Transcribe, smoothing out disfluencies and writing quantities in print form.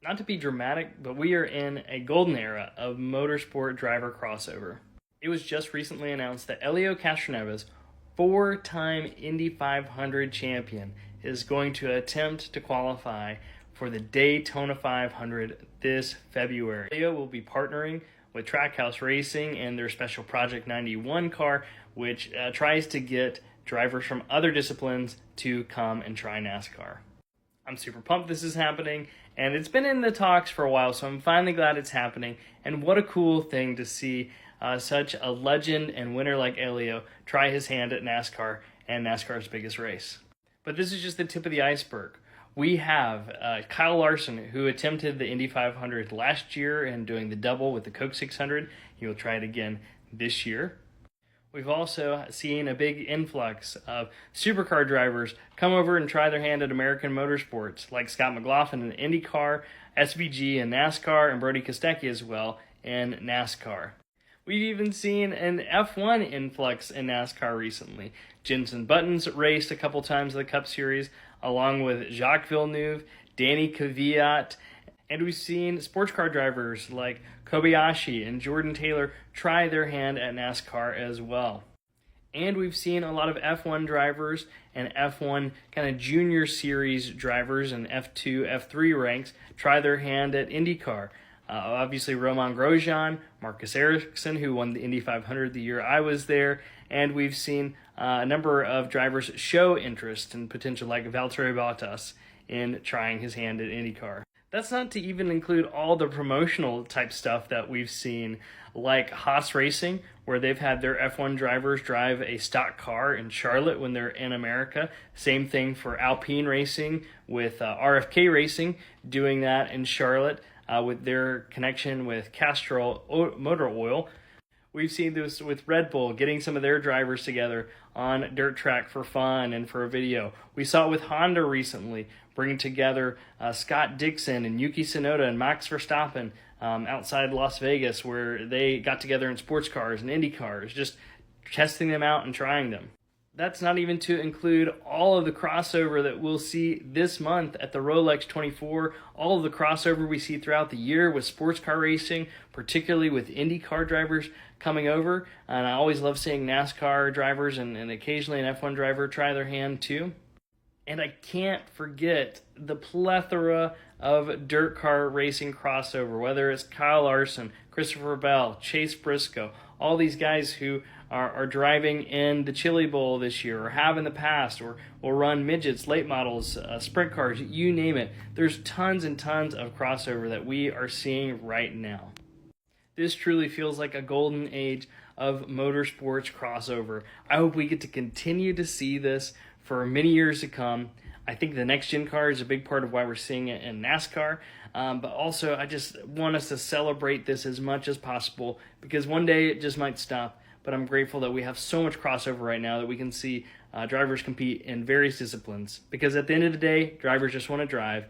Not to be dramatic, but we are in a golden era of motorsport driver crossover. It was just recently announced that Elio Castroneves, four-time Indy 500 champion, is going to attempt to qualify for the Daytona 500 this February. Elio will be partnering with Trackhouse Racing and their special Project 91 car, which tries to get drivers from other disciplines to come and try NASCAR. I'm super pumped this is happening, and it's been in the talks for a while, so I'm finally glad it's happening. And what a cool thing to see such a legend and winner like Elio try his hand at NASCAR and NASCAR's biggest race. But this is just the tip of the iceberg. We have Kyle Larson, who attempted the Indy 500 last year and doing the double with the Coke 600. He will try it again this year. We've also seen a big influx of supercar drivers come over and try their hand at American motorsports, like Scott McLaughlin in IndyCar, SVG in NASCAR, and Brody Kostecki as well in NASCAR. We've even seen an F1 influx in NASCAR recently. Jenson Button's raced a couple times in the Cup Series, along with Jacques Villeneuve, Danny Kvyat, and we've seen sports car drivers like Kobayashi and Jordan Taylor try their hand at NASCAR as well. And we've seen a lot of F1 drivers and F1 kind of junior series drivers and F2, F3 ranks try their hand at IndyCar. Obviously, Romain Grosjean, Marcus Ericsson, who won the Indy 500 the year I was there, and we've seen a number of drivers show interest and potential, like Valtteri Bottas, in trying his hand at IndyCar. That's not to even include all the promotional type stuff that we've seen, like Haas Racing, where they've had their F1 drivers drive a stock car in Charlotte when they're in America. Same thing for Alpine Racing with RFK Racing doing that in Charlotte with their connection with Castrol Motor Oil. We've seen this with Red Bull, getting some of their drivers together on dirt track for fun and for a video. We saw it with Honda recently, bringing together Scott Dixon and Yuki Tsunoda and Max Verstappen outside Las Vegas, where they got together in sports cars and Indy cars, just testing them out and trying them. That's not even to include all of the crossover that we'll see this month at the Rolex 24, all of the crossover we see throughout the year with sports car racing, particularly with Indy car drivers coming over. And I always love seeing NASCAR drivers and occasionally an F1 driver try their hand too. And I can't forget the plethora of dirt car racing crossover, whether it's Kyle Larson, Christopher Bell, Chase Briscoe, all these guys who are driving in the Chili Bowl this year, or have in the past, or will run midgets, late models, sprint cars, you name it. There's tons and tons of crossover that we are seeing right now. This truly feels like a golden age of motorsports crossover. I hope we get to continue to see this for many years to come. I think the next gen car is a big part of why we're seeing it in NASCAR, but also I just want us to celebrate this as much as possible, because one day it just might stop. But I'm grateful that we have so much crossover right now that we can see drivers compete in various disciplines, because at the end of the day, drivers just want to drive.